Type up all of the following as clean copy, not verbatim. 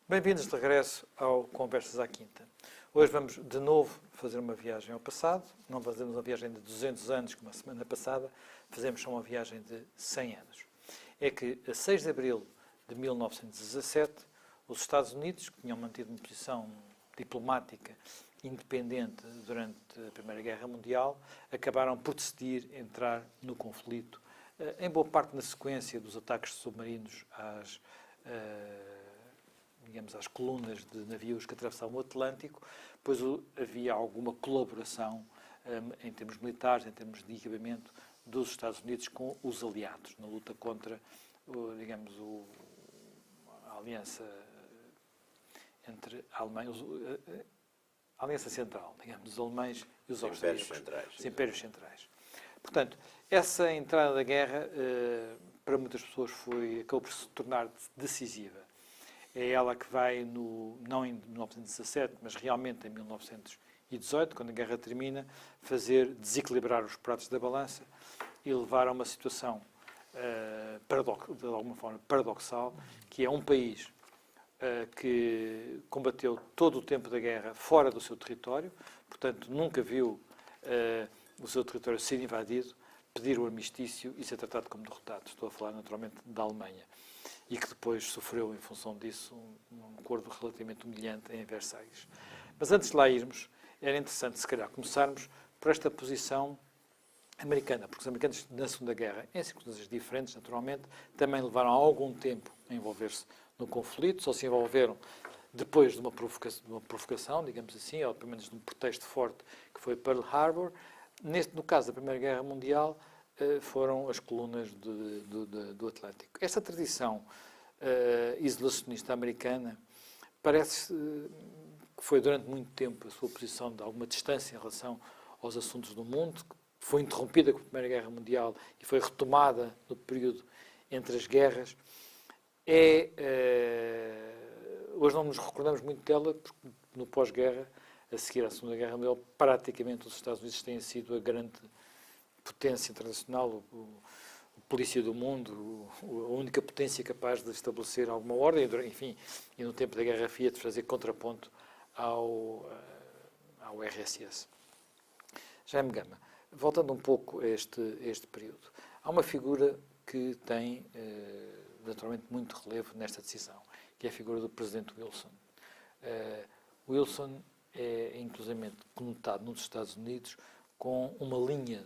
Bem-vindos de regresso ao Conversas à Quinta. Hoje vamos de novo fazer uma viagem ao passado. Não fazemos uma viagem de 200 anos, como a semana passada, fazemos só uma viagem de 100 anos. É que, a 6 de abril de 1917, os Estados Unidos, que tinham mantido uma posição diplomática independente durante a Primeira Guerra Mundial, acabaram por decidir entrar no conflito, em boa parte na sequência dos ataques submarinos às colunas de navios que atravessavam o Atlântico, pois havia alguma colaboração em termos militares, em termos de equipamento dos Estados Unidos com os aliados, na luta contra, a aliança entre Alemanha, a aliança central, os alemães e os austríacos, os impérios centrais. Portanto, essa entrada da guerra, para muitas pessoas, acabou por se tornar decisiva. É ela que vai, não em 1917, mas realmente em 1918, quando a guerra termina, fazer desequilibrar os pratos da balança e levar a uma situação, de alguma forma, paradoxal, que é um país que combateu todo o tempo da guerra fora do seu território, portanto, nunca viu o seu território ser invadido, pedir o armistício e ser tratado como derrotado. Estou a falar, naturalmente, da Alemanha. E que depois sofreu, em função disso, um acordo relativamente humilhante em Versalhes. Mas antes de lá irmos, era interessante, se calhar, começarmos por esta posição americana, porque os americanos, na Segunda Guerra, em circunstâncias diferentes, naturalmente, também levaram algum tempo a envolver-se no conflito, só se envolveram depois de uma provocação, digamos assim, ou pelo menos de um pretexto forte, que foi Pearl Harbor. No caso da Primeira Guerra Mundial, foram as colunas do Atlântico. Esta tradição isolacionista americana parece que foi durante muito tempo a sua posição de alguma distância em relação aos assuntos do mundo, que foi interrompida com a Primeira Guerra Mundial e foi retomada no período entre as guerras. Hoje não nos recordamos muito dela, porque no pós-guerra, a seguir à Segunda Guerra Mundial, praticamente os Estados Unidos têm sido a grande potência internacional, a polícia do mundo, a única potência capaz de estabelecer alguma ordem, enfim, e no tempo da Guerra Fria de fazer contraponto ao RSS. Jaime Gama, voltando um pouco a este período, há uma figura que tem, naturalmente, muito relevo nesta decisão, que é a figura do Presidente Wilson. Wilson é, inclusivamente, conotado nos Estados Unidos com uma linha,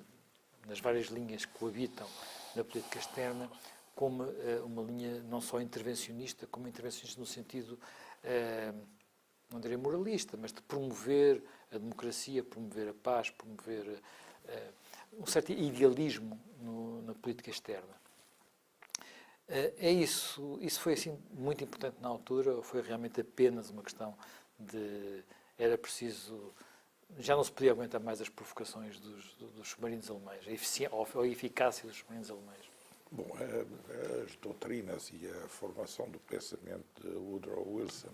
nas várias linhas que coabitam na política externa, como uma linha não só intervencionista, como intervencionista no sentido, não direi moralista, mas de promover a democracia, promover a paz, promover um certo idealismo na política externa. Isso foi assim muito importante na altura, ou foi realmente apenas uma questão de era preciso, já não se podia aguentar mais as provocações dos submarinos alemães, a eficácia dos submarinos alemães? Bom, as doutrinas e a formação do pensamento de Woodrow Wilson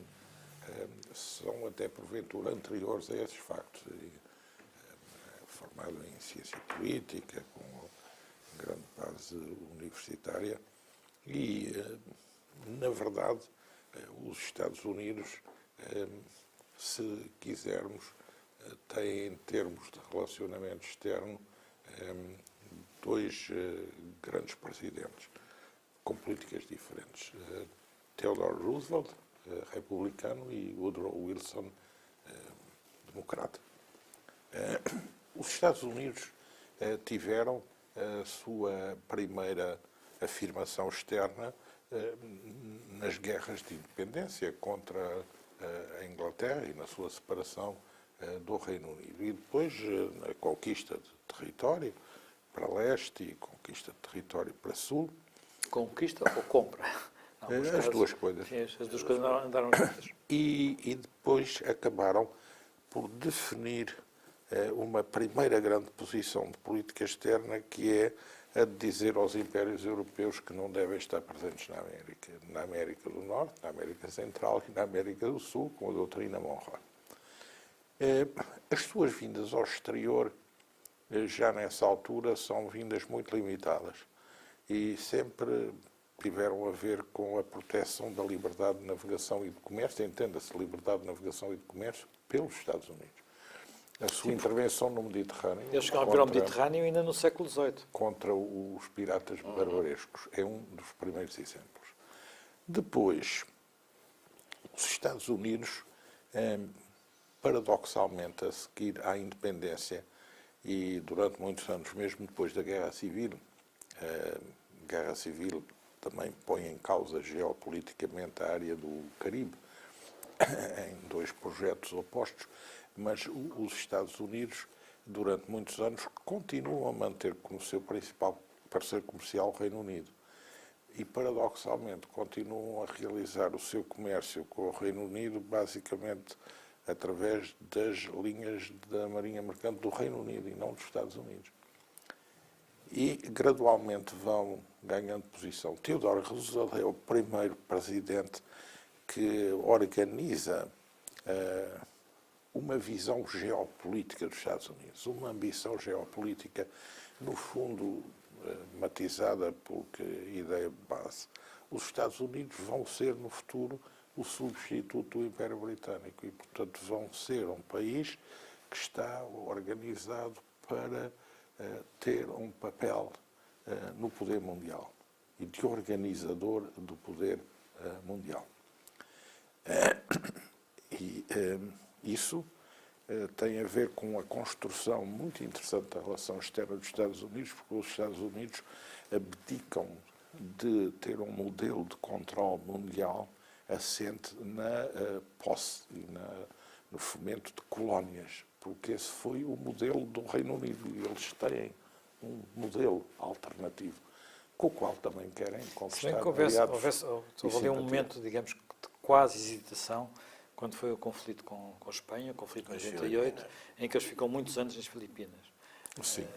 são até porventura anteriores a esses factos. Formado em ciência política, com grande base universitária, e, na verdade, os Estados Unidos, se quisermos, têm, em termos de relacionamento externo, dois grandes presidentes com políticas diferentes. Theodore Roosevelt, republicano, e Woodrow Wilson, democrata. Os Estados Unidos tiveram a sua primeira afirmação externa nas guerras de independência contra a Inglaterra e na sua separação do Reino Unido. E depois na conquista de território para leste e conquista de território para sul. Conquista ou compra? As duas coisas. Sim, as duas coisas andaram juntas. E depois acabaram por definir uma primeira grande posição de política externa, que é a de dizer aos impérios europeus que não devem estar presentes na América do Norte, na América Central e na América do Sul, com a doutrina Monroe. As suas vindas ao exterior, já nessa altura, são vindas muito limitadas e sempre tiveram a ver com a proteção da liberdade de navegação e de comércio, entenda-se liberdade de navegação e de comércio, pelos Estados Unidos. A sua intervenção no Mediterrâneo... Eles chegaram a ver ao Mediterrâneo ainda no século XVIII. Contra os piratas barbarescos. É um dos primeiros exemplos. Depois, os Estados Unidos, paradoxalmente, a seguir à independência e durante muitos anos, mesmo depois da Guerra Civil, a Guerra Civil também põe em causa geopoliticamente a área do Caribe, em dois projetos opostos, mas os Estados Unidos, durante muitos anos, continuam a manter como seu principal parceiro comercial o Reino Unido. E, paradoxalmente, continuam a realizar o seu comércio com o Reino Unido, basicamente através das linhas da Marinha Mercante do Reino Unido e não dos Estados Unidos. E, gradualmente, vão ganhando posição. Theodore Roosevelt é o primeiro presidente que organiza uma visão geopolítica dos Estados Unidos, uma ambição geopolítica, no fundo, matizada por que ideia de base. Os Estados Unidos vão ser, no futuro, o substituto do Império Britânico e, portanto, vão ser um país que está organizado para ter um papel no poder mundial e de organizador do poder mundial. E isso tem a ver com a construção muito interessante da relação externa dos Estados Unidos, porque os Estados Unidos abdicam de ter um modelo de controle mundial assente na posse e no fomento de colónias, porque esse foi o modelo do Reino Unido e eles têm um modelo alternativo, com o qual também querem conquistar aliados. Houve ali um momento, digamos, de quase hesitação, quando foi o conflito com a Espanha, o conflito de 88, em que eles ficam muitos anos nas Filipinas. Sim,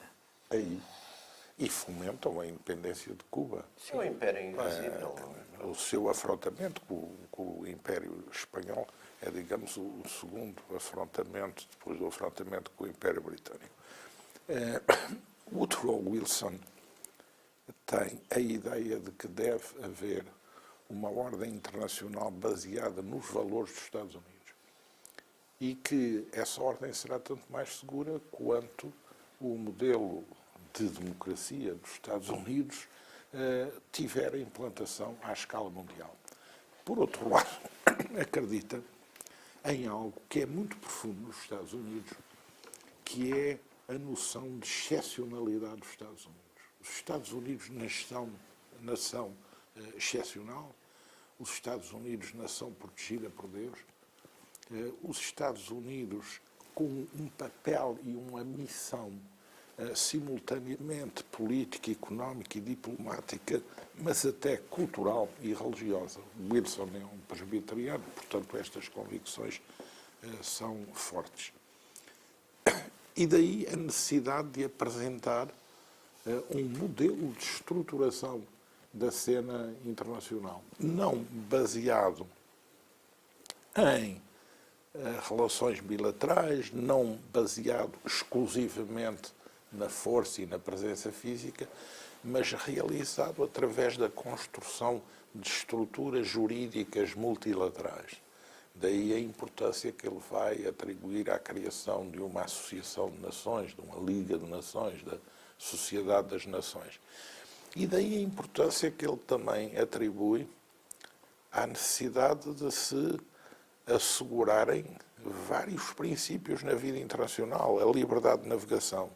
aí. E fomentam a independência de Cuba. Sim, o Império Invisível. O seu afrontamento com o Império Espanhol é, digamos, o segundo afrontamento, depois do afrontamento com o Império Britânico. Woodrow Wilson tem a ideia de que deve haver uma ordem internacional baseada nos valores dos Estados Unidos e que essa ordem será tanto mais segura quanto o modelo de democracia dos Estados Unidos tiver a implantação à escala mundial. Por outro lado, acredita em algo que é muito profundo nos Estados Unidos, que é a noção de excepcionalidade dos Estados Unidos. Os Estados Unidos, nação excepcional, os Estados Unidos, nação protegida por Deus, os Estados Unidos com um papel e uma missão simultaneamente política, económica e diplomática, mas até cultural e religiosa. Wilson é um presbiteriano, portanto estas convicções são fortes. E daí a necessidade de apresentar um modelo de estruturação da cena internacional, não baseado em relações bilaterais, não baseado exclusivamente na força e na presença física, mas realizado através da construção de estruturas jurídicas multilaterais. Daí a importância que ele vai atribuir à criação de uma associação de nações, de uma Liga de Nações, da Sociedade das Nações. E daí a importância que ele também atribui à necessidade de se assegurarem vários princípios na vida internacional: a liberdade de navegação,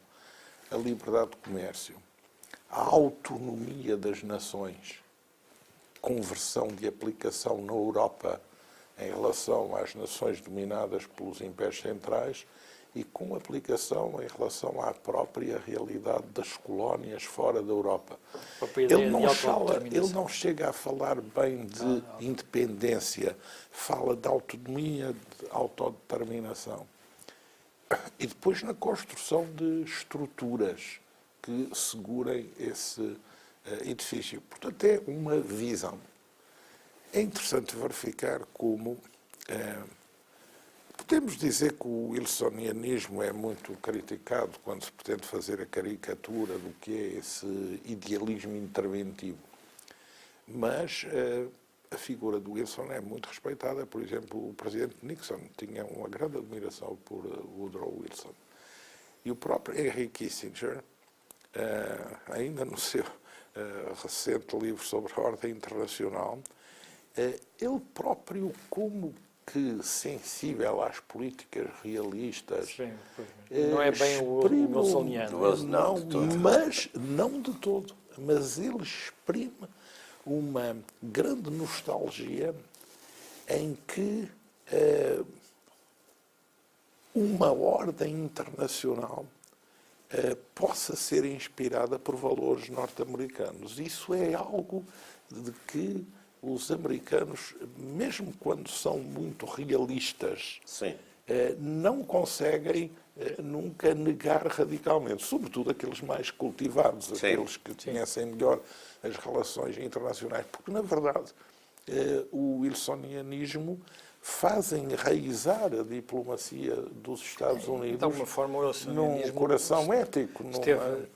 a liberdade de comércio, a autonomia das nações, conversão de aplicação na Europa em relação às nações dominadas pelos impérios centrais e com aplicação em relação à própria realidade das colónias fora da Europa. Ele não chega a falar bem de independência, fala de autonomia, de autodeterminação. E depois na construção de estruturas que segurem esse edifício. Portanto, é uma visão. É interessante verificar como podemos dizer que o wilsonianismo é muito criticado quando se pretende fazer a caricatura do que é esse idealismo interventivo. Mas a figura do Wilson é muito respeitada. Por exemplo, o presidente Nixon tinha uma grande admiração por Woodrow Wilson. E o próprio Henry Kissinger, ainda no seu recente livro sobre a ordem internacional, ele próprio, como que sensível às políticas realistas, Sim, não é bem o wilsoniano. Mas não de todo. Mas ele exprime uma grande nostalgia em que uma ordem internacional possa ser inspirada por valores norte-americanos. Isso é algo de que os americanos, mesmo quando são muito realistas, não conseguem nunca negar radicalmente, sobretudo aqueles mais cultivados, aqueles que conhecem melhor as relações internacionais, porque, na verdade, o wilsonianismo faz enraizar a diplomacia dos Estados Unidos de alguma forma, o wilsonianismo num coração ético.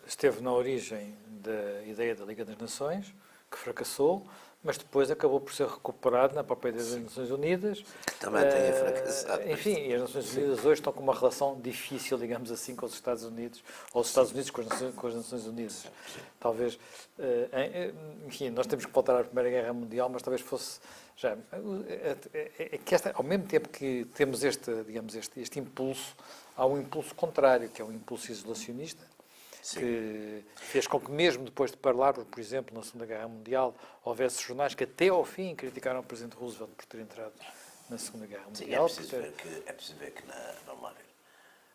Esteve na origem da ideia da Liga das Nações, que fracassou, mas depois acabou por ser recuperado na própria ideia das Nações Unidas. Que também tenha fracassado. Enfim, e as Nações Unidas hoje estão com uma relação difícil, digamos assim, com os Estados Unidos, ou os Estados Unidos com as Nações Unidas. Talvez, enfim, nós temos que voltar à Primeira Guerra Mundial, mas talvez fosse já... que ao mesmo tempo que temos este impulso, há um impulso contrário, que é um impulso isolacionista, que fez com que mesmo depois de Pearl Harbor, por exemplo, na Segunda Guerra Mundial, houvesse jornais que até ao fim criticaram o Presidente Roosevelt por ter entrado na Segunda Guerra Mundial. Sim, é preciso ver que vamos lá ver,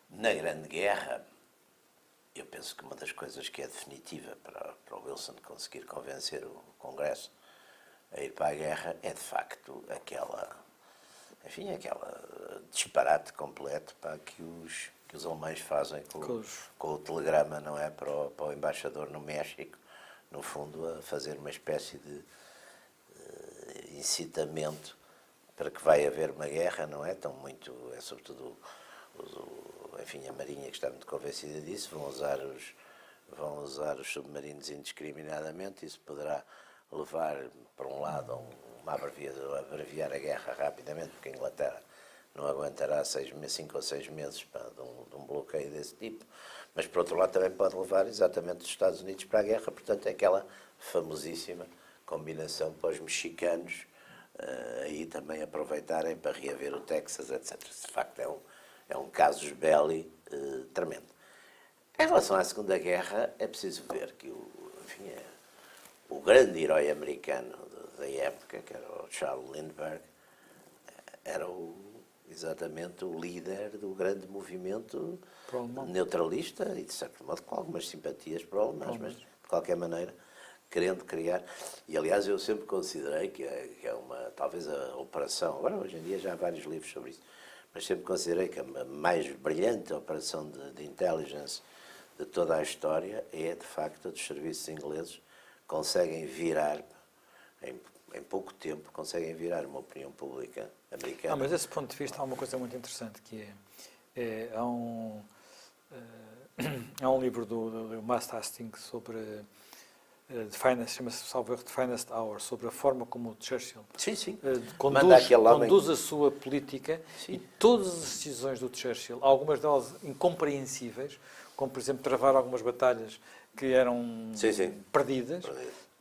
na Grande Guerra, eu penso que uma das coisas que é definitiva para o Wilson conseguir convencer o Congresso a ir para a guerra é, de facto, aquela disparate completo para que os alemães fazem com o telegrama, não é, para o embaixador no México, no fundo, a fazer uma espécie de incitamento para que vai haver uma guerra, não é? É sobretudo, enfim, a Marinha que está muito convencida disso, vão usar os submarinos indiscriminadamente, isso poderá levar, por um lado, a abreviar a guerra rapidamente, porque a Inglaterra não aguentará 5 ou 6 meses de um bloqueio desse tipo, mas por outro lado também pode levar exatamente os Estados Unidos para a guerra, portanto é aquela famosíssima combinação para os mexicanos aí também aproveitarem para reaver o Texas, etc. De facto é um casus belli tremendo. Em relação à Segunda Guerra, é preciso ver que o grande herói americano da época, que era o Charles Lindbergh, era exatamente o líder do grande movimento neutralista e, de certo modo, com algumas simpatias para os alemães, mas, de qualquer maneira, querendo criar... E, aliás, eu sempre considerei que é talvez a operação... Agora, hoje em dia, já há vários livros sobre isso, mas sempre considerei que a mais brilhante operação de intelligence de toda a história é, de facto, a dos serviços ingleses conseguem virar... Em pouco tempo, conseguem virar uma opinião pública americana. Mas desse ponto de vista há uma coisa muito interessante, que há um livro do Mast Hastings sobre chama-se The Finest Hour, sobre a forma como o Churchill conduz a sua política. E todas as decisões do Churchill, algumas delas incompreensíveis, como, por exemplo, travar algumas batalhas que eram perdidas,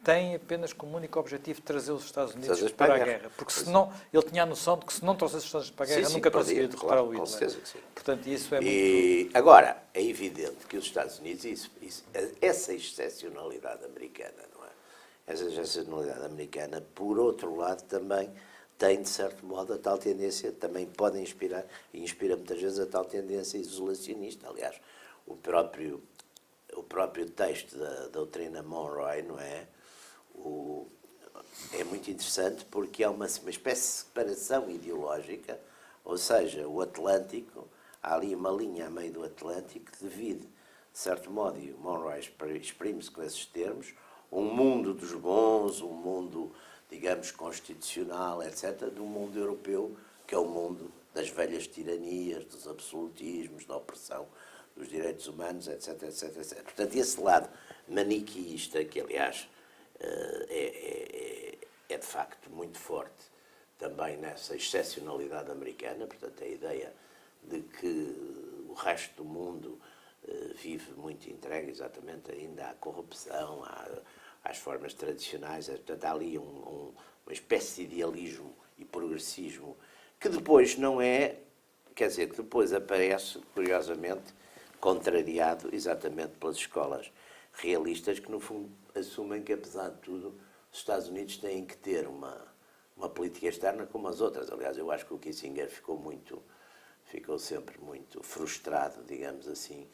tem apenas como único objetivo trazer os Estados Unidos para a guerra. Porque senão, ele tinha a noção de que se não trouxesse os Estados Unidos para a guerra, nunca conseguiria derrotar o Hitler. Com certeza que sim. Portanto, isso é muito... Agora, é evidente que os Estados Unidos, essa excepcionalidade americana, não é? Essa excepcionalidade americana, por outro lado, também tem, de certo modo, a tal tendência, também pode inspirar, e inspira muitas vezes a tal tendência isolacionista. Aliás, o próprio texto da doutrina Monroe, não é? É muito interessante porque há uma espécie de separação ideológica, ou seja, o Atlântico, há ali uma linha a meio do Atlântico que divide, de certo modo, e o Monroe exprime-se com esses termos, um mundo dos bons, um mundo, digamos, constitucional, etc., do mundo europeu, que é o mundo das velhas tiranias, dos absolutismos, da opressão dos direitos humanos, etc., etc., etc. Portanto, esse lado maniqueísta, que, aliás, é é de facto muito forte também nessa excepcionalidade americana, portanto a ideia de que o resto do mundo vive muito entregue exatamente ainda à corrupção, às formas tradicionais, portanto há ali uma espécie de idealismo e progressismo que depois não é, quer dizer, que depois aparece, curiosamente, contrariado exatamente pelas escolas realistas que no fundo assumem que apesar de tudo os Estados Unidos têm que ter uma política externa como as outras. Aliás, eu acho que o Kissinger ficou sempre muito frustrado, digamos assim,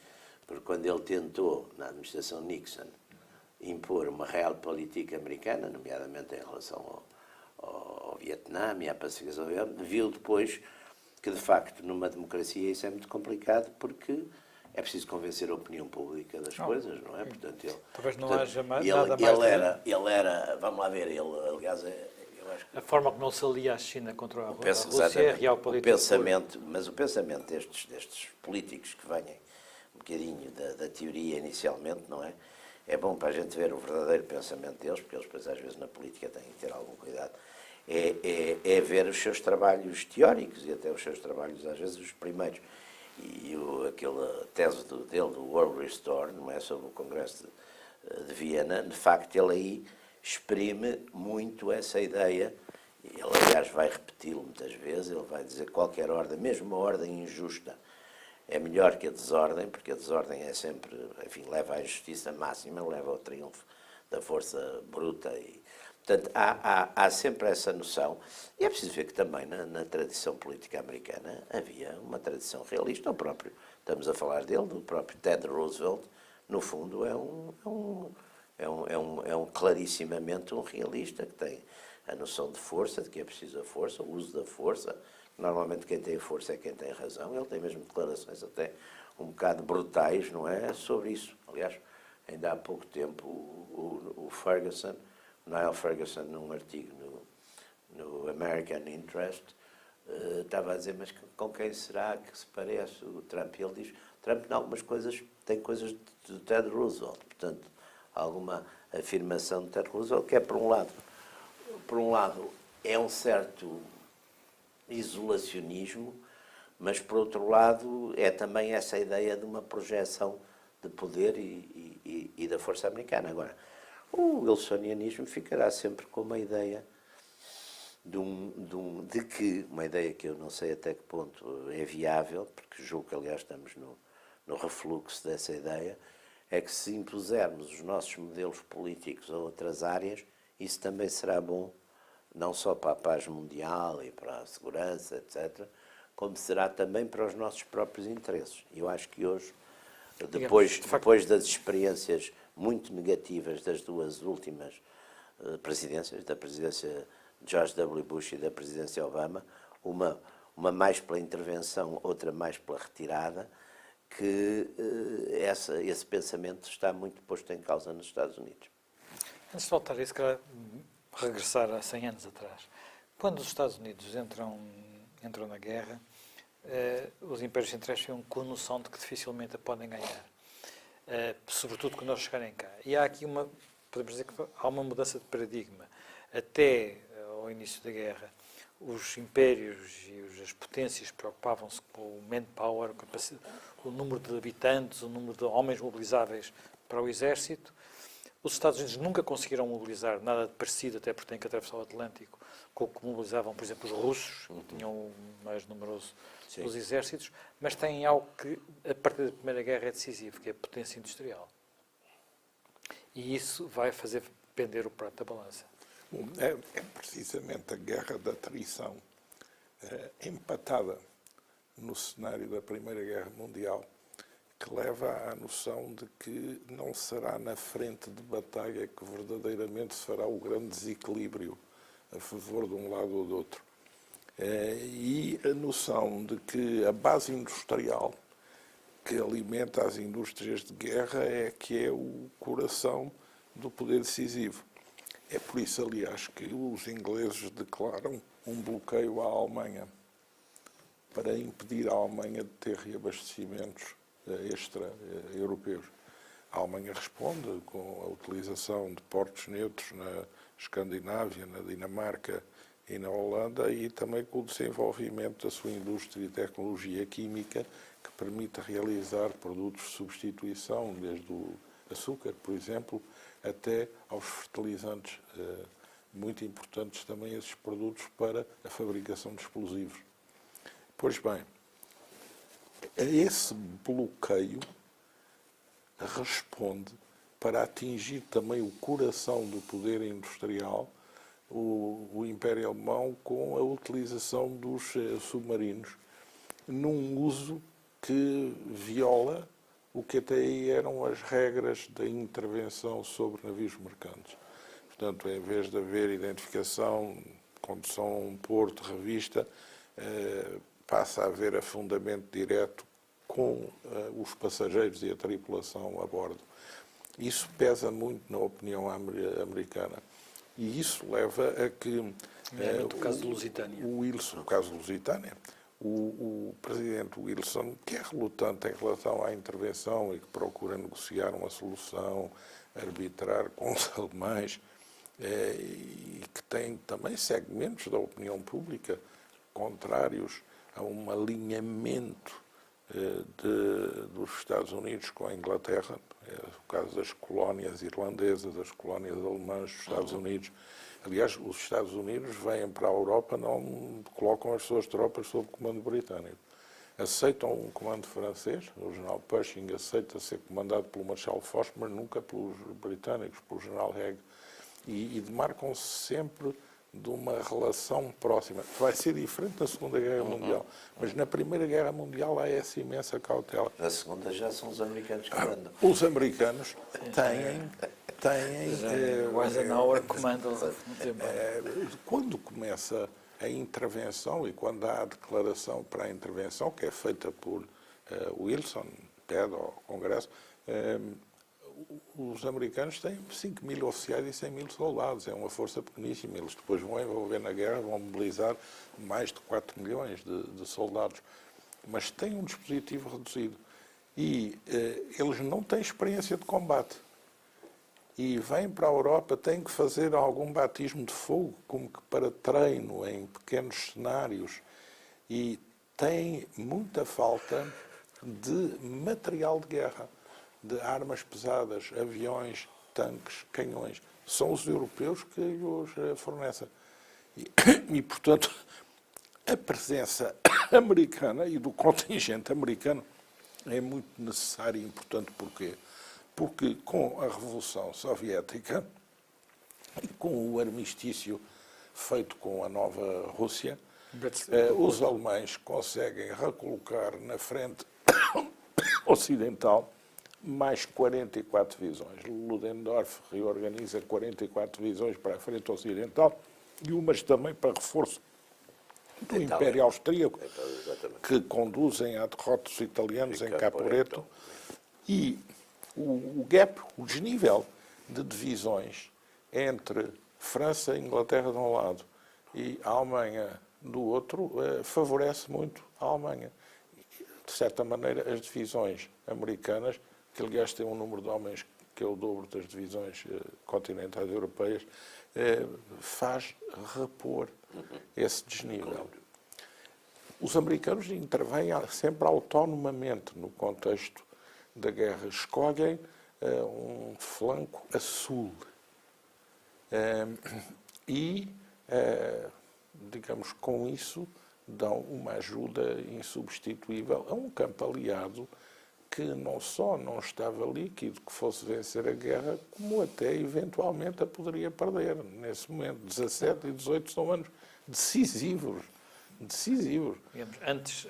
porque quando ele tentou, na administração Nixon, impor uma real política americana, nomeadamente em relação ao Vietnã e à pacificação, viu depois que, de facto, numa democracia isso é muito complicado, porque é preciso convencer a opinião pública das coisas, não é? Portanto, talvez não portanto, haja nada mais... Ele era, vamos lá ver, ele, aliás, eu acho que... A forma como ele se alia à China contra a Rússia Exatamente. é real política. Mas o pensamento destes políticos que venham um bocadinho da teoria inicialmente, não é? É bom para a gente ver o verdadeiro pensamento deles, porque eles depois às vezes na política têm que ter algum cuidado. É ver os seus trabalhos teóricos e até os seus trabalhos, às vezes, os primeiros. E aquela tese dele, do World Restore, não é, sobre o Congresso de Viena, de facto ele aí exprime muito essa ideia, e ele aliás vai repeti-lo muitas vezes, ele vai dizer que qualquer ordem, mesmo uma ordem injusta, é melhor que a desordem, porque a desordem é sempre, enfim, leva à injustiça máxima, leva ao triunfo da força bruta. E, portanto, há sempre essa noção. E é preciso ver que também na tradição política americana havia uma tradição realista. O próprio, estamos a falar dele, do próprio Ted Roosevelt, no fundo é um clarissimamente um realista, que tem a noção de força, de que é preciso a força, o uso da força. Normalmente quem tem força é quem tem razão. Ele tem mesmo declarações até um bocado brutais, não é, sobre isso. Aliás, ainda há pouco tempo o Ferguson, Niall Ferguson, num artigo no American Interest, estava a dizer, mas com quem será que se parece o Trump? E ele diz, Trump, em algumas coisas, tem coisas de Ted Roosevelt. Portanto, alguma afirmação de Ted Roosevelt, que é, por um lado, é um certo isolacionismo, mas, por outro lado, é também essa ideia de uma projeção de poder e da força americana. Agora, o wilsonianismo ficará sempre com uma ideia uma ideia que eu não sei até que ponto é viável, porque julgo que, aliás, estamos no refluxo dessa ideia, é que se impusermos os nossos modelos políticos a outras áreas, isso também será bom, não só para a paz mundial e para a segurança, etc., como será também para os nossos próprios interesses. E eu acho que hoje, depois das experiências muito negativas das duas últimas presidências, da presidência de George W. Bush e da presidência Obama, uma mais pela intervenção, outra mais pela retirada, que esse pensamento está muito posto em causa nos Estados Unidos. Antes de voltar a isso, quero regressar a 100 anos atrás. Quando os Estados Unidos entram na guerra, os impérios centrais ficam com a noção de que dificilmente a podem ganhar. Sobretudo quando eles chegarem cá. E há aqui podemos dizer que há uma mudança de paradigma. Até ao início da guerra, os impérios e as potências preocupavam-se com o manpower, o número de habitantes, o número de homens mobilizáveis para o exército. Os Estados Unidos nunca conseguiram mobilizar nada de parecido, até porque têm que atravessar o Atlântico, com o que mobilizavam, por exemplo, os russos, que tinham o mais numeroso dos exércitos, mas têm algo que, a partir da Primeira Guerra, é decisivo, que é a potência industrial. E isso vai fazer pender o prato da balança. É precisamente a guerra da traição, empatada no cenário da Primeira Guerra Mundial, que leva à noção de que não será na frente de batalha que verdadeiramente se fará o grande desequilíbrio a favor de um lado ou do outro. E a noção de que a base industrial que alimenta as indústrias de guerra é que é o coração do poder decisivo. É por isso, aliás, que os ingleses declaram um bloqueio à Alemanha para impedir a Alemanha de ter reabastecimentos extra-europeus. A Alemanha responde com a utilização de portos neutros Escandinávia, na Dinamarca e na Holanda, e também com o desenvolvimento da sua indústria e tecnologia química, que permite realizar produtos de substituição, desde o açúcar, por exemplo, até aos fertilizantes, muito importantes também esses produtos para a fabricação de explosivos. Pois bem, esse bloqueio responde para atingir também o coração do poder industrial, o Império Alemão, com a utilização dos submarinos, num uso que viola o que até aí eram as regras da intervenção sobre navios mercantes. Portanto, em vez de haver identificação, condução a um porto, revista, passa a haver afundamento direto com os passageiros e a tripulação a bordo. Isso pesa muito na opinião americana. E isso leva a que... o caso de Lusitânia. O caso de Lusitânia. O presidente Wilson, que é relutante em relação à intervenção e que procura negociar uma solução, arbitrar com os alemães, e que tem também segmentos da opinião pública contrários a um alinhamento dos Estados Unidos com a Inglaterra, o caso das colónias irlandesas, das colónias alemãs dos Estados Unidos. Aliás, os Estados Unidos vêm para a Europa, não colocam as suas tropas sob comando britânico. Aceitam um comando francês, o general Pershing aceita ser comandado pelo Marshal Foch, mas nunca pelos britânicos, pelo general Haig. E demarcam-se sempre de uma relação próxima. Vai ser diferente na Segunda Guerra Mundial, mas na Primeira Guerra Mundial há essa imensa cautela. Na Segunda já são os americanos que mandam. Os americanos têm O Eisenhower comanda quando começa a intervenção e quando há a declaração para a intervenção, que é feita por Wilson, pede ao Congresso, os americanos têm 5 mil oficiais e 100 mil soldados. É uma força pequeníssima. Eles depois vão envolver na guerra, vão mobilizar mais de 4 milhões de soldados. Mas têm um dispositivo reduzido. E eles não têm experiência de combate. E vêm para a Europa, têm que fazer algum batismo de fogo, como que para treino em pequenos cenários. E têm muita falta de material de guerra, de armas pesadas, aviões, tanques, canhões. São os europeus que os fornecem. E, portanto, a presença americana e do contingente americano é muito necessária e importante. Porquê? Porque com a Revolução Soviética e com o armistício feito com a nova Rússia, os alemães conseguem recolocar na frente ocidental mais 44 divisões. Ludendorff reorganiza 44 divisões para a frente ocidental e umas também para reforço do Império Austríaco, que conduzem à derrota dos italianos em Caporetto. E o gap, o desnível de divisões entre França e Inglaterra de um lado e a Alemanha do outro favorece muito a Alemanha. De certa maneira, as divisões americanas, que aliás têm um número de homens que é o dobro das divisões continentais europeias, faz repor esse desnível. Os americanos intervêm sempre autonomamente no contexto da guerra. Escolhem um flanco a sul. Digamos, com isso, dão uma ajuda insubstituível a um campo aliado que não só não estava líquido, que fosse vencer a guerra, como até eventualmente a poderia perder. Nesse momento, 17 e 18 são anos decisivos. Digamos, antes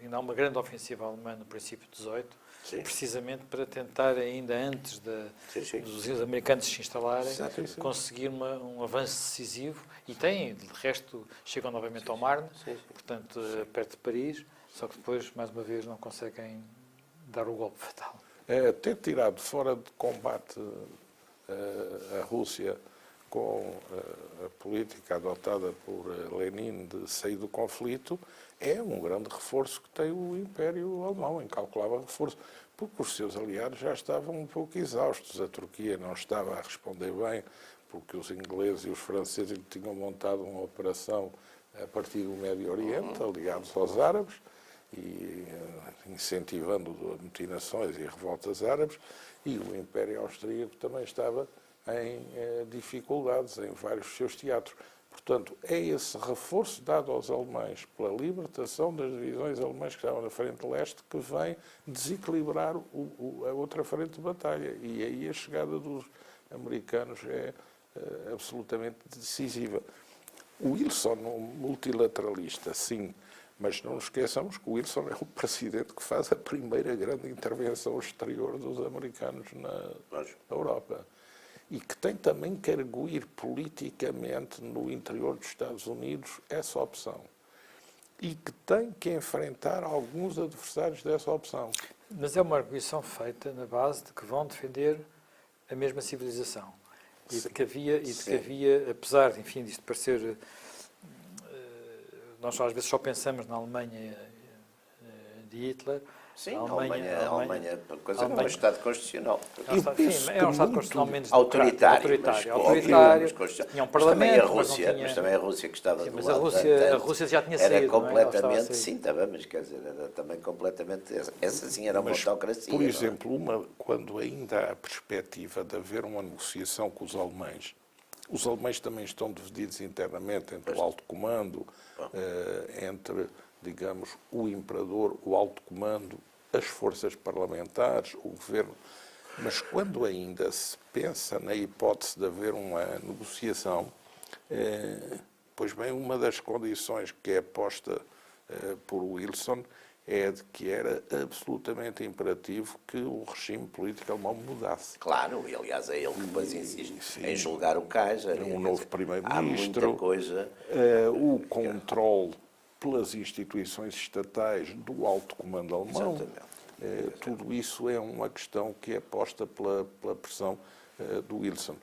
ainda há uma grande ofensiva alemã no princípio de 18, Sim. precisamente para tentar, ainda antes dos americanos se instalarem, conseguir um avanço decisivo. E têm, de resto, chegam novamente ao Marne, portanto, perto de Paris, só que depois, mais uma vez, não conseguem dar o golpe fatal. Ter tirado fora de combate a Rússia com a política adotada por Lenin de sair do conflito, é um grande reforço que tem o Império Alemão, incalculável reforço, porque os seus aliados já estavam um pouco exaustos. A Turquia não estava a responder bem, porque os ingleses e os franceses tinham montado uma operação a partir do Médio Oriente, aliados aos árabes, e incentivando amotinações e revoltas árabes, e o Império Austríaco também estava em dificuldades em vários seus teatros. Portanto, é esse reforço dado aos alemães pela libertação das divisões alemãs que estavam na frente leste que vem desequilibrar a outra frente de batalha. E aí a chegada dos americanos é absolutamente decisiva. O Wilson, um multilateralista, sim, mas não nos esqueçamos que o Wilson é o presidente que faz a primeira grande intervenção exterior dos americanos na Europa. E que tem também que arguir politicamente no interior dos Estados Unidos essa opção. E que tem que enfrentar alguns adversários dessa opção. Mas é uma arguição feita na base de que vão defender a mesma civilização. E de que havia, apesar, enfim, disto parecer... Nós às vezes só pensamos na Alemanha de Hitler. Sim, a Alemanha coisa não é um Estado constitucional. É um Estado constitucional menos autoritário. Tinha um parlamento, mas também a Rússia que estava do mas lado. A Rússia já tinha saído. Era completamente, sim, estava, mas quer dizer, era também completamente, essa sim era uma autocracia. Por exemplo, quando ainda há a perspectiva de haver uma negociação com os alemães também estão divididos internamente entre o alto comando, entre, digamos, o imperador, o alto comando, as forças parlamentares, o governo. Mas quando ainda se pensa na hipótese de haver uma negociação, pois bem, uma das condições que é posta por Wilson é de que era absolutamente imperativo que o regime político alemão mudasse. Claro, e aliás é ele que depois insiste em julgar o Kaiser. Um novo primeiro-ministro. Há muita coisa. O controle pelas instituições estatais do alto comando alemão. Tudo isso é uma questão que é posta pela pressão do Wilson.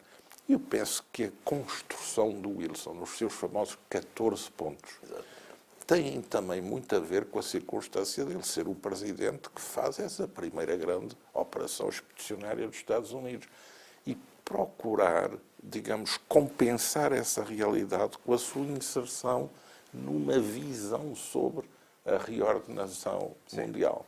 Eu penso que a construção do Wilson, nos seus famosos 14 pontos, tem também muito a ver com a circunstância dele ser o presidente que faz essa primeira grande operação expedicionária dos Estados Unidos e procurar, digamos, compensar essa realidade com a sua inserção numa visão sobre a reordenação mundial.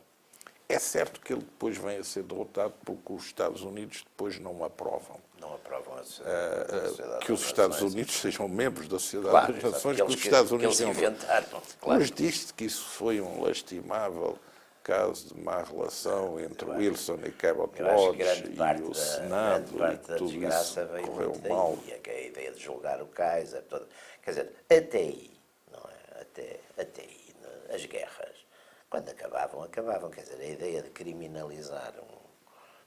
É certo que ele depois vem a ser derrotado porque os Estados Unidos depois não aprovam. Não aprovam a Sociedade que os Estados Unidos sejam membros da Sociedade das Nações, que os Estados Unidos inventaram. Mas diz-se que isso foi um lastimável caso de má relação entre Wilson e Cabot Lodge e o Senado, e tudo isso correu mal. A ideia de julgar o Kaiser, quer dizer, até aí, não é? Até aí, as guerras, quando acabavam, quer dizer, a ideia de criminalizar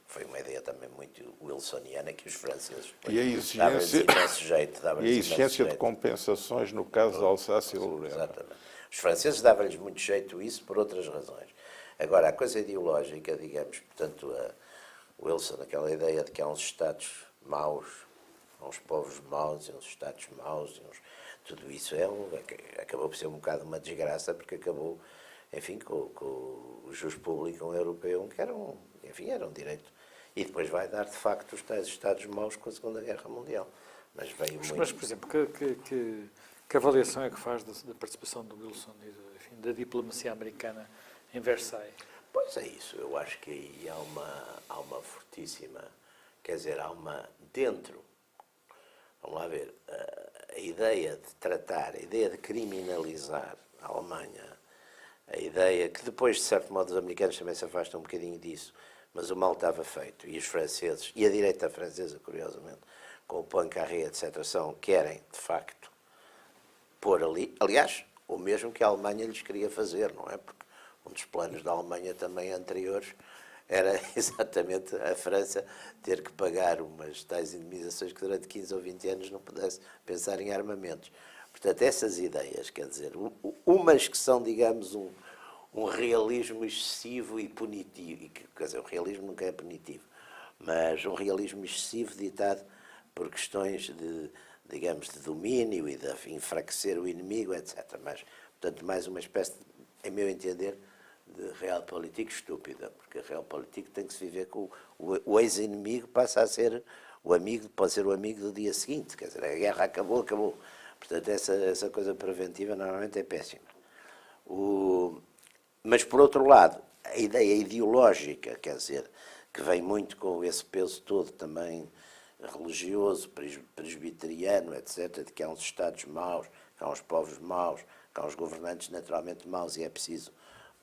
foi uma ideia também muito wilsoniana que os franceses e a exigência de jeito. Compensações no caso de Alsácia e Lorena. Exatamente. Os franceses davam-lhes muito jeito isso por outras razões. Agora, a coisa ideológica, digamos, portanto, Wilson, aquela ideia de que há uns Estados maus, há uns povos maus e uns Estados maus, tudo isso acabou por ser um bocado uma desgraça, porque acabou, enfim, com o jus público europeu, que era um direito. E depois vai dar, de facto, os tais Estados maus com a Segunda Guerra Mundial. Mas veio muito... Mas, por exemplo, que avaliação é que faz da participação do Wilson e da diplomacia americana em Versailles? Pois é isso. Eu acho que aí há uma fortíssima... Quer dizer, dentro... Vamos lá ver. A ideia de tratar, a ideia de criminalizar a Alemanha, a ideia que depois, de certo modo, os americanos também se afastam um bocadinho disso, mas o mal estava feito, e os franceses, e a direita francesa, curiosamente, com o Poincaré, etc., querem, de facto, pôr ali, aliás, o mesmo que a Alemanha lhes queria fazer, não é? Porque um dos planos da Alemanha também anteriores era exatamente a França ter que pagar umas tais indemnizações que durante 15 ou 20 anos não pudesse pensar em armamentos. Portanto, essas ideias, quer dizer, umas que são, digamos, um realismo excessivo e punitivo, quer dizer, o realismo nunca é punitivo, mas um realismo excessivo ditado por questões de, digamos, de domínio e de enfraquecer o inimigo, etc. Mas, portanto, mais uma espécie, em meu entender, de realpolitik estúpida, porque a realpolitik tem que se viver com o ex-inimigo, passa a ser o amigo, pode ser o amigo do dia seguinte, quer dizer, a guerra acabou. Portanto, essa coisa preventiva normalmente é péssima. Mas, por outro lado, a ideia ideológica, quer dizer, que vem muito com esse peso todo também religioso, presbiteriano, etc., de que há uns Estados maus, que há uns povos maus, que há uns governantes naturalmente maus e é preciso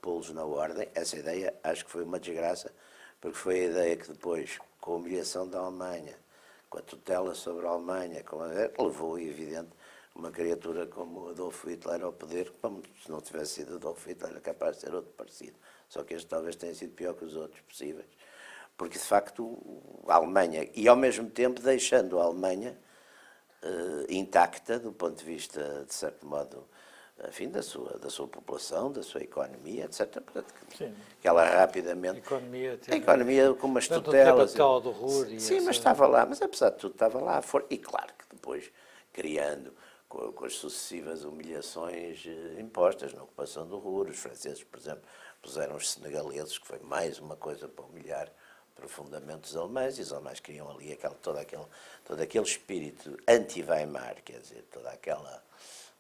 pô-los na ordem, essa ideia acho que foi uma desgraça, porque foi a ideia que depois, com a humilhação da Alemanha, com a tutela sobre a Alemanha, levou, evidente, uma criatura como Adolf Hitler ao poder, como se não tivesse sido Adolf Hitler, era capaz de ser outro parecido. Só que este talvez tenha sido pior que os outros possíveis. Porque, de facto, a Alemanha, e ao mesmo tempo deixando a Alemanha intacta do ponto de vista, de certo modo, enfim, da sua população, da sua economia, etc. Portanto, que ela rapidamente... A economia com umas tutelas... Sim, mas estava lá, mas apesar de tudo estava lá. E claro que depois, criando com as sucessivas humilhações impostas na ocupação do Ruhr, os franceses, por exemplo, puseram os senegaleses, que foi mais uma coisa para humilhar profundamente os alemães, e os alemães queriam ali todo aquele espírito anti-Weimar, quer dizer,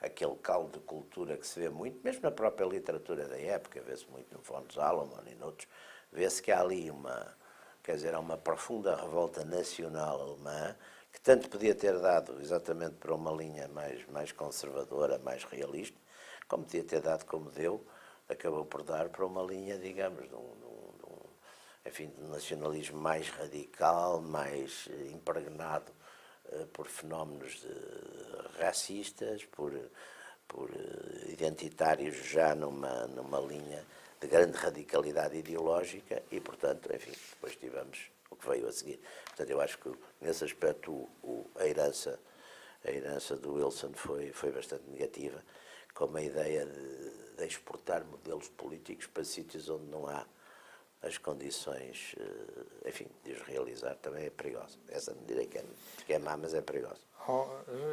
aquele caldo de cultura que se vê muito, mesmo na própria literatura da época, vê-se muito no von Salomon e noutros, vê-se que há ali há uma profunda revolta nacional alemã, que tanto podia ter dado exatamente para uma linha mais conservadora, mais realista, como podia ter dado, como deu, acabou por dar para uma linha, digamos, de nacionalismo mais radical, mais impregnado por fenómenos racistas, por identitários já numa linha de grande radicalidade ideológica e, portanto, enfim, depois tivemos o que veio a seguir. Portanto, eu acho que, nesse aspecto, a herança do Wilson foi bastante negativa, com a ideia de exportar modelos políticos para sítios onde não há as condições, enfim, de os realizar, também é perigosa. Essa não direi que é má, mas é perigosa.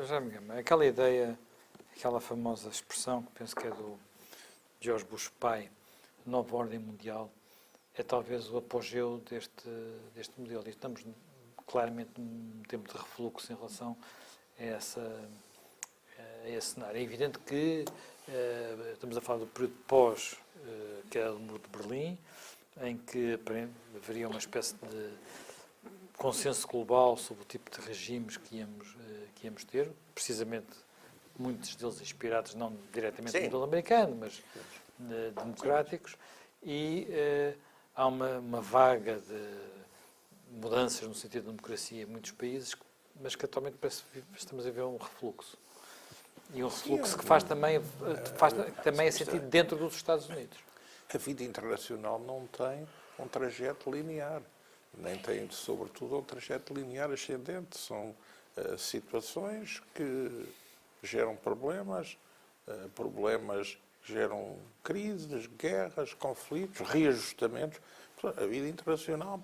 Já me engano, aquela ideia, aquela famosa expressão, que penso que é do George Bush pai, nova ordem mundial, é talvez o apogeu deste modelo. E estamos claramente num tempo de refluxo em relação a esse cenário. É evidente que estamos a falar do período pós, que é o Muro de Berlim, em que haveria uma espécie de consenso global sobre o tipo de regimes que íamos ter, precisamente muitos deles inspirados não diretamente no modelo americano, mas democráticos, e há uma vaga de mudanças no sentido da democracia em muitos países, mas que atualmente parece que estamos a ver um refluxo. E um refluxo que faz também sentido dentro dos Estados Unidos. A vida internacional não tem um trajeto linear, nem tem, sobretudo, um trajeto linear ascendente. São situações que geram problemas geram crises, guerras, conflitos, reajustamentos. A vida internacional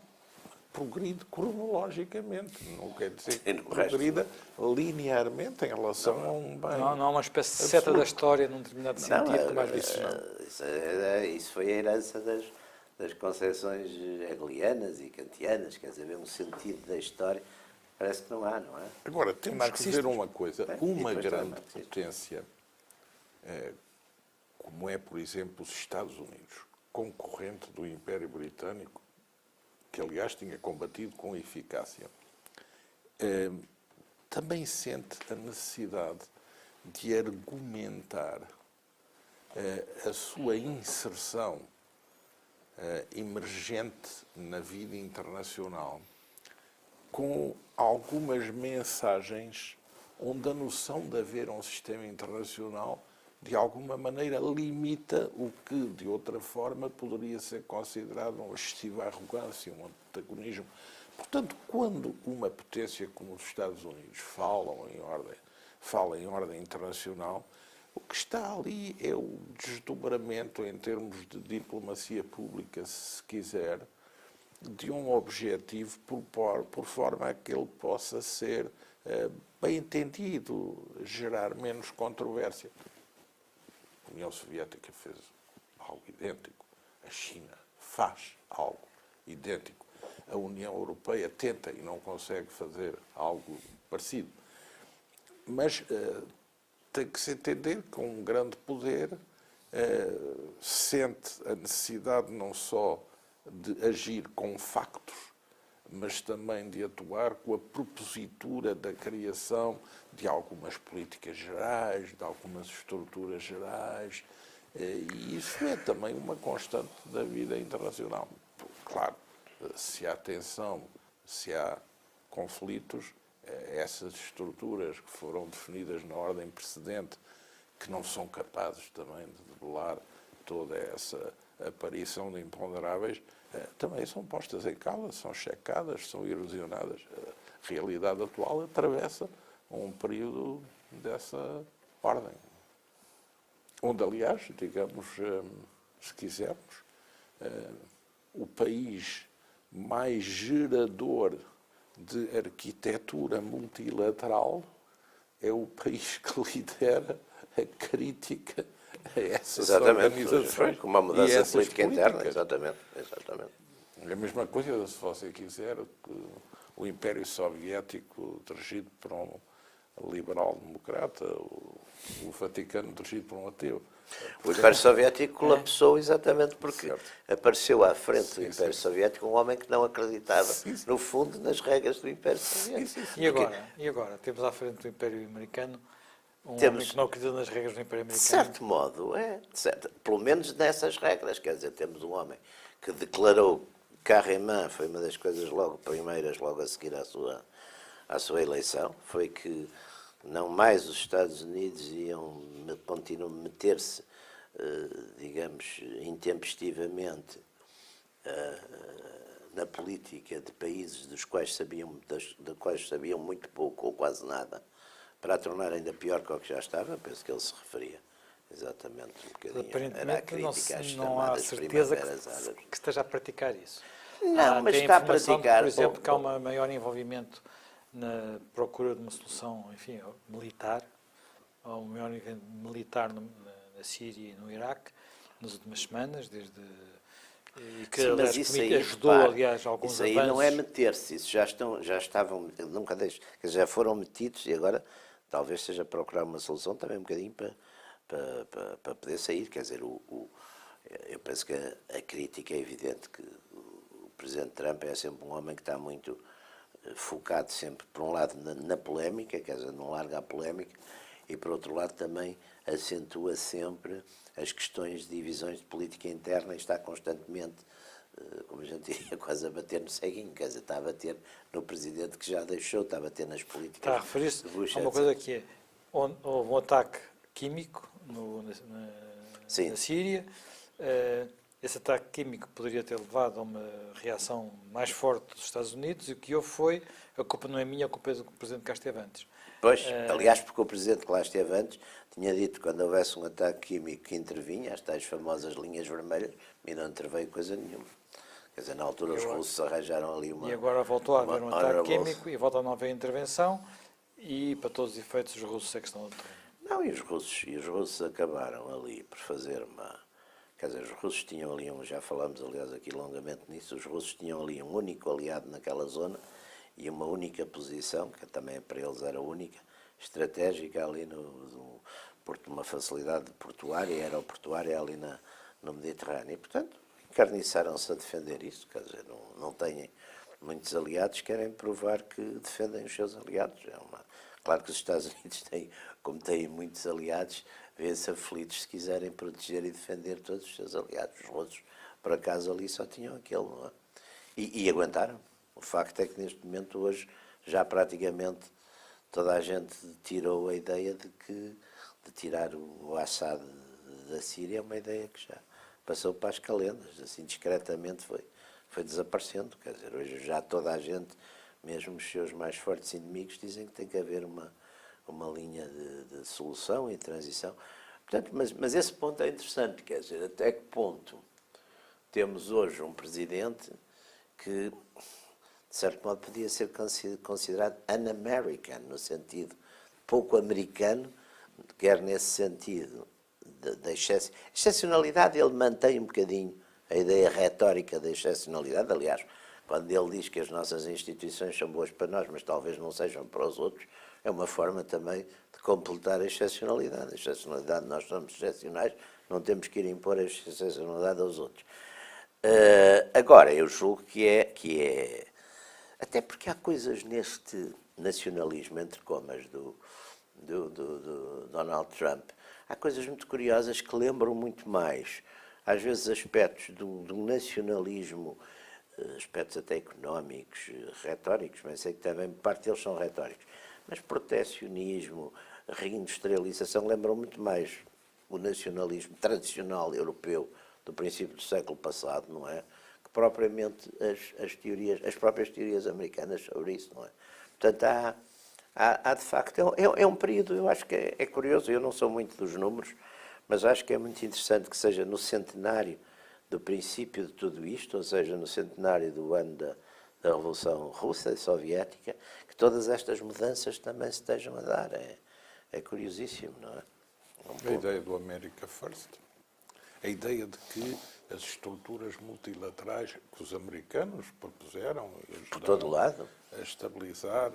progride cronologicamente, não quer dizer que progrida linearmente em relação a um bem. Não há uma espécie de seta da história num determinado sentido, como às vezes isso foi a herança das concepções hegelianas e kantianas, quer dizer, um sentido da história, parece que não há. Agora, temos que ver uma coisa, uma grande potência, como é, por exemplo, os Estados Unidos, concorrente do Império Britânico, que aliás tinha combatido com eficácia, também sente a necessidade de argumentar a sua inserção emergente na vida internacional com algumas mensagens onde a noção de haver um sistema internacional de alguma maneira limita o que, de outra forma, poderia ser considerado uma excessiva arrogância, um antagonismo. Portanto, quando uma potência como os Estados Unidos fala em ordem internacional, o que está ali é o desdobramento em termos de diplomacia pública, se quiser, de um objetivo por forma a que ele possa ser bem entendido, gerar menos controvérsia. A União Soviética fez algo idêntico. A China faz algo idêntico. A União Europeia tenta e não consegue fazer algo parecido. Mas tem que se entender que um grande poder sente a necessidade não só de agir com factos, mas também de atuar com a propositura da criação de algumas políticas gerais, de algumas estruturas gerais, e isso é também uma constante da vida internacional. Claro, se há tensão, se há conflitos, essas estruturas que foram definidas na ordem precedente, que não são capazes também de debelar toda essa aparição de imponderáveis, também são postas em causa, são checadas, são erosionadas. A realidade atual atravessa um período dessa ordem. Onde, aliás, digamos, se quisermos, o país mais gerador de arquitetura multilateral é o país que lidera a crítica a essas organizações. Com uma mudança de política interna, exatamente. É a mesma coisa, se você quiser, que o Império Soviético, dirigido por um liberal-democrata, o Vaticano, dirigido por um ateu. O Império Soviético colapsou exatamente porque apareceu à frente do Império Soviético um homem que não acreditava, no fundo, nas regras do Império Soviético. E agora? Temos à frente do Império Americano um homem que não acredita nas regras do Império De Americano. certo modo, pelo menos nessas regras. Quer dizer, temos um homem que declarou carrément, foi uma das coisas primeiras, logo a seguir à sua eleição, foi que não mais os Estados Unidos iam meter-se, digamos, intempestivamente na política de países dos quais sabiam muito pouco ou quase nada, para a tornar ainda pior que o que já estava. Penso que ele se referia exatamente um bocadinho. Era a crítica às chamadas primaveras árabes. Que esteja a praticar isso. Não, mas tem está a informação de que, praticar. por exemplo, que há um maior envolvimento na procura de uma solução, enfim, militar, ou um maior envolvimento militar na Síria e no Iraque, nas últimas semanas, e que, Sim, aliás, isso aí, ajudou, aliás, alguns isso aí avanços. não é meter-se, isso já estavam, nunca deixo, já foram metidos e agora talvez seja procurar uma solução também um bocadinho para poder sair. Quer dizer, eu penso que a crítica é evidente que o Presidente Trump é sempre um homem que está muito focado sempre, por um lado, na polémica, quer dizer, não larga a polémica, e por outro lado também acentua sempre as questões de divisões de política interna e está constantemente, como a gente diria, quase a bater no ceguinho, quer dizer, está a bater no presidente que já deixou, está a bater nas políticas. Está a referir-se de Bush, a uma coisa que é, houve um ataque químico na Síria. Esse ataque químico poderia ter levado a uma reação mais forte dos Estados Unidos, e o que houve foi: a culpa não é minha, a culpa é do presidente que cá esteve antes. Pois, aliás, porque o presidente que lá esteve antes tinha dito que quando houvesse um ataque químico que intervinha, as tais famosas linhas vermelhas, e não interveio coisa nenhuma. Quer dizer, na altura os russos arranjaram ali uma... E agora voltou a haver um ataque químico e volta a não haver intervenção, e para todos os efeitos os russos é que estão no terreno. Não, e os russos acabaram ali por fazer uma... Quer dizer, os russos tinham ali já falamos aliás aqui longamente nisso, os russos tinham ali um único aliado naquela zona e uma única posição, que também para eles era única, estratégica ali no Porto, uma facilidade portuária, aeroportuária ali no Mediterrâneo. E, portanto, encarniçaram-se a defender isso, quer dizer, não têm muitos aliados, querem provar que defendem os seus aliados. Claro que os Estados Unidos têm, como têm muitos aliados, vê-se aflitos se quiserem proteger e defender todos os seus aliados. Os russos, por acaso, ali só tinham aquele, não é? E aguentaram. O facto é que neste momento, hoje, já praticamente toda a gente tirou a ideia de tirar o Assad da Síria, é uma ideia que já passou para as calendas, assim discretamente foi desaparecendo. Quer dizer, hoje já toda a gente, mesmo os seus mais fortes inimigos, dizem que tem que haver uma linha de solução e transição. Portanto, mas esse ponto é interessante, quer dizer, até que ponto temos hoje um presidente que, de certo modo, podia ser considerado un-American, no sentido pouco americano, quer nesse sentido da excepcionalidade. Ele mantém um bocadinho a ideia retórica da excepcionalidade. Aliás, quando ele diz que as nossas instituições são boas para nós, mas talvez não sejam para os outros, é uma forma também de completar a excepcionalidade. A excepcionalidade, nós somos excepcionais, não temos que ir impor a excepcionalidade aos outros. Agora, eu julgo que é... Até porque há coisas neste nacionalismo, entre comas, do Donald Trump, há coisas muito curiosas que lembram muito mais, às vezes, aspectos do nacionalismo, aspectos até económicos, retóricos, mas sei que também parte deles são retóricos, mas protecionismo, reindustrialização, lembram muito mais o nacionalismo tradicional europeu do princípio do século passado, não é? Que propriamente as próprias teorias americanas sobre isso, não é? Portanto, há de facto, é um período, eu acho que é curioso, eu não sou muito dos números, mas acho que é muito interessante que seja no centenário do princípio de tudo isto, ou seja, no centenário do ano da Revolução Russa e Soviética, que todas estas mudanças também se estejam a dar. É curiosíssimo, não é? A ideia do America First, a ideia de que as estruturas multilaterais que os americanos propuseram e por todo lado a estabilizar,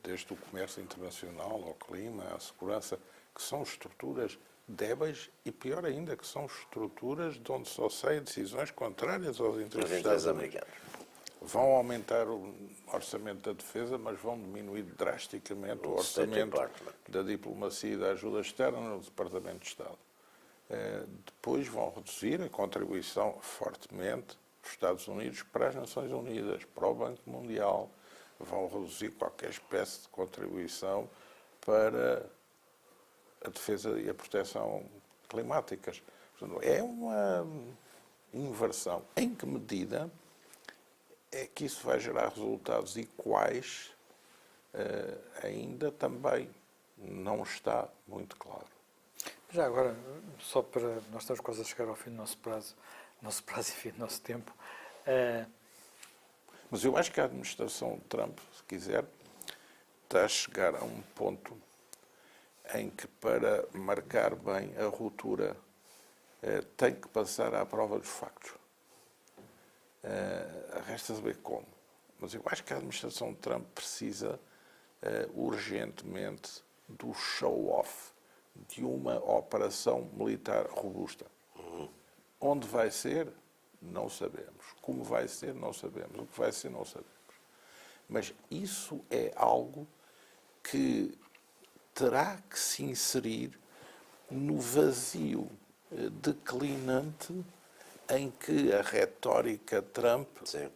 desde o comércio internacional ao clima, à segurança, que são estruturas débeis e, pior ainda, que são estruturas de onde só saem decisões contrárias aos interesses dos Estados americanos. Vão aumentar o orçamento da defesa, mas vão diminuir drasticamente o orçamento da diplomacia e da ajuda externa no Departamento de Estado. Depois vão reduzir a contribuição fortemente dos Estados Unidos para as Nações Unidas, para o Banco Mundial. Vão reduzir qualquer espécie de contribuição para a defesa e a proteção climáticas. Portanto, é uma inversão. Em que medida é que isso vai gerar resultados e quais ainda também não está muito claro. Já agora, só para... Nós estamos quase a chegar ao fim do nosso prazo e fim do nosso tempo. Mas eu acho que a administração de Trump, se quiser, está a chegar a um ponto em que, para marcar bem a ruptura, tem que passar à prova dos factos. Resta saber como. Mas eu acho que a administração de Trump precisa urgentemente do show-off de uma operação militar robusta. Onde vai ser, não sabemos. Como vai ser, não sabemos. O que vai ser, não sabemos. Mas isso é algo que terá que se inserir no vazio declinante em que a retórica Trump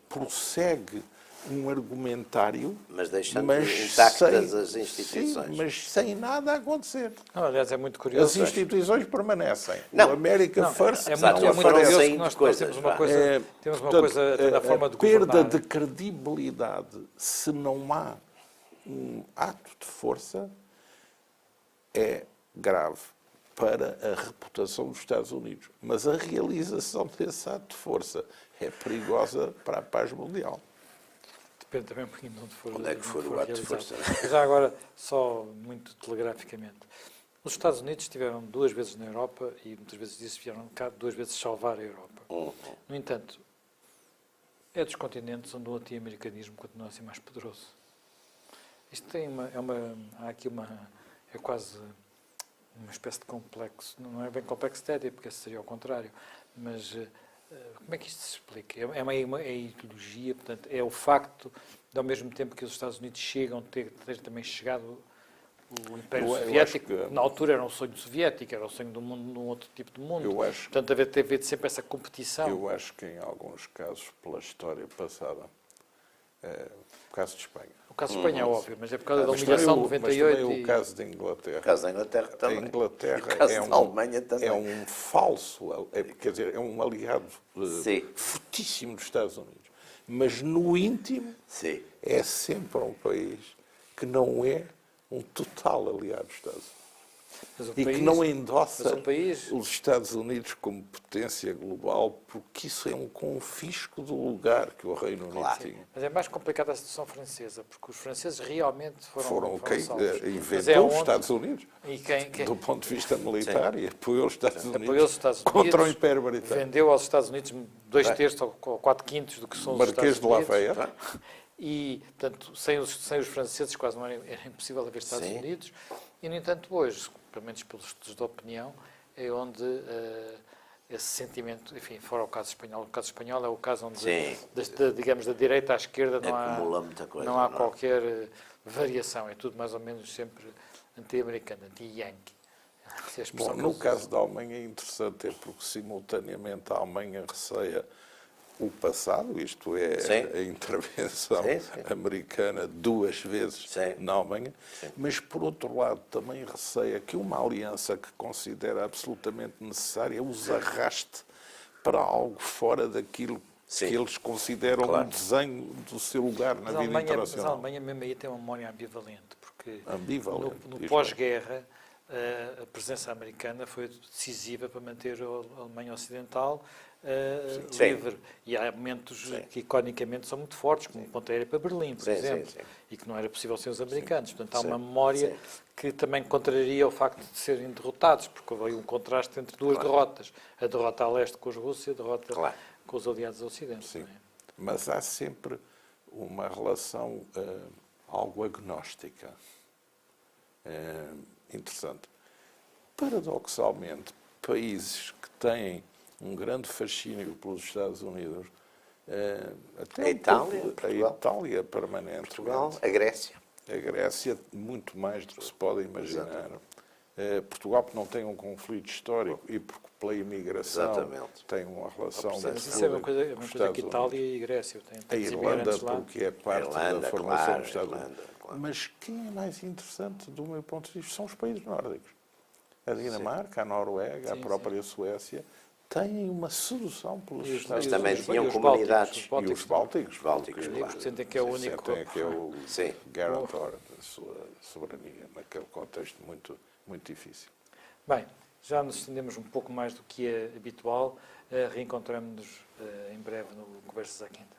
prossegue um argumentário, mas deixando intactas as instituições. Sim, mas sem nada a acontecer. Não, aliás, é muito curioso. As instituições permanecem. Não. O America First É muito curioso que nós temos uma coisa, na forma de perda governar. de credibilidade, se não há um ato de força, é grave para a reputação dos Estados Unidos. Mas a realização desse ato de força é perigosa para a paz mundial. Depende também um pouquinho de onde é que for o ato de força. Já agora, só muito telegraficamente. Os Estados Unidos estiveram 2 vezes na Europa e muitas vezes disse vieram cá 2 vezes salvar a Europa. No entanto, é dos continentes onde o anti-americanismo continua a ser mais poderoso. Isto tem há aqui é quase uma espécie de complexo, não é bem complexo tédio, porque esse seria ao contrário, mas como é que isto se explica? É ideologia, portanto, é o facto de, ao mesmo tempo que os Estados Unidos chegam, ter também chegado o Império Soviético, na altura era um sonho soviético, era um sonho de um outro tipo de mundo. Portanto, haver sempre essa competição. Eu acho que, em alguns casos, pela história passada, o caso de Espanha. O caso de Espanha é óbvio, mas é por causa da humilhação de 98. Mas também o caso da Inglaterra. O caso da Inglaterra também. A Inglaterra da Alemanha também. É um falso, quer dizer, é um aliado fortíssimo dos Estados Unidos. Mas no íntimo é sempre um país que não é um total aliado dos Estados Unidos. Mas o e país- que não mas endossa o país- os Estados Unidos como potência global, porque isso é um confisco do lugar que o Reino Unido Claro. tinha. Mas é mais complicada a situação francesa, porque os franceses realmente Foram quem salvos. Mas inventou os onde- Estados Unidos, E quem do ponto de vista militar, e apoiou os Estados Unidos, apoiou os Estados Unidos, contra o Império Britânico. vendeu aos Estados Unidos 2/3 ou 4/5 do que são os Marquês Estados de Unidos. Lafayette. E, portanto, sem os franceses quase não era impossível haver Estados Sim. Unidos. E, no entanto, hoje, pelo menos pelos estudos de opinião, é onde esse sentimento, enfim, fora o caso espanhol é o caso onde, Sim. digamos, da direita à esquerda Acumula muita coisa, não há não é? qualquer variação. É tudo mais ou menos sempre anti-americano, anti-yankee. Essa é a expressão Bom, que no eles caso da Alemanha é interessante, é porque simultaneamente a Alemanha receia o passado, isto é, Sim. a intervenção Sim, sim. americana 2 vezes Sim. na Alemanha, Sim. mas por outro lado também receia que uma aliança que considera absolutamente necessária os arraste para algo fora daquilo Sim. que eles consideram Claro. um desenho do seu lugar na Mas vida a internacional. Alemanha mesmo aí tem uma memória ambivalente, porque Ambivalente, no diz pós-guerra a presença americana foi decisiva para manter a Alemanha Ocidental Sim. livre. E há momentos que iconicamente são muito fortes, como o ponto aéreo para Berlim, por Sim, sim, exemplo, sim. e que não era possível sem os americanos. Portanto, há Sim. uma memória Sim. que também contraria o facto de serem derrotados, porque houve aí um contraste entre duas derrotas. A derrota a leste com os russos e a derrota Claro. com os aliados ao ocidente. Sim. não é? Mas há sempre uma relação algo agnóstica. Interessante. Paradoxalmente, países que têm um grande fascínio pelos Estados Unidos, até A Itália, a Portugal. Itália permanente, Portugal, a Grécia. a Grécia, muito mais do que se pode imaginar. Portugal, porque não tem um conflito histórico e porque pela imigração Exatamente. tem uma relação Mas muito Mas isso é uma fluida coisa, com os que Estados Itália Unidos. e Grécia têm A tantos Irlanda, imigrantes lá. porque é parte Irlanda, da formação claro, dos Estados Irlanda, Unidos. claro. Mas quem é mais interessante, do meu ponto de vista, são os países nórdicos. A Dinamarca, a Noruega, a Sim, própria Suécia, têm uma sedução pelos E os- Estados e também os- Unidos. tinham e os comunidades. Bálticos, E os Bálticos. Os Bálticos, Os claro. Bálticos sentem que é o único. Sentem que é o Sim. guarantor da sua soberania, naquele contexto muito, muito difícil. Bem, já nos estendemos um pouco mais do que é habitual. Reencontramos-nos em breve no Conversas à Quinta.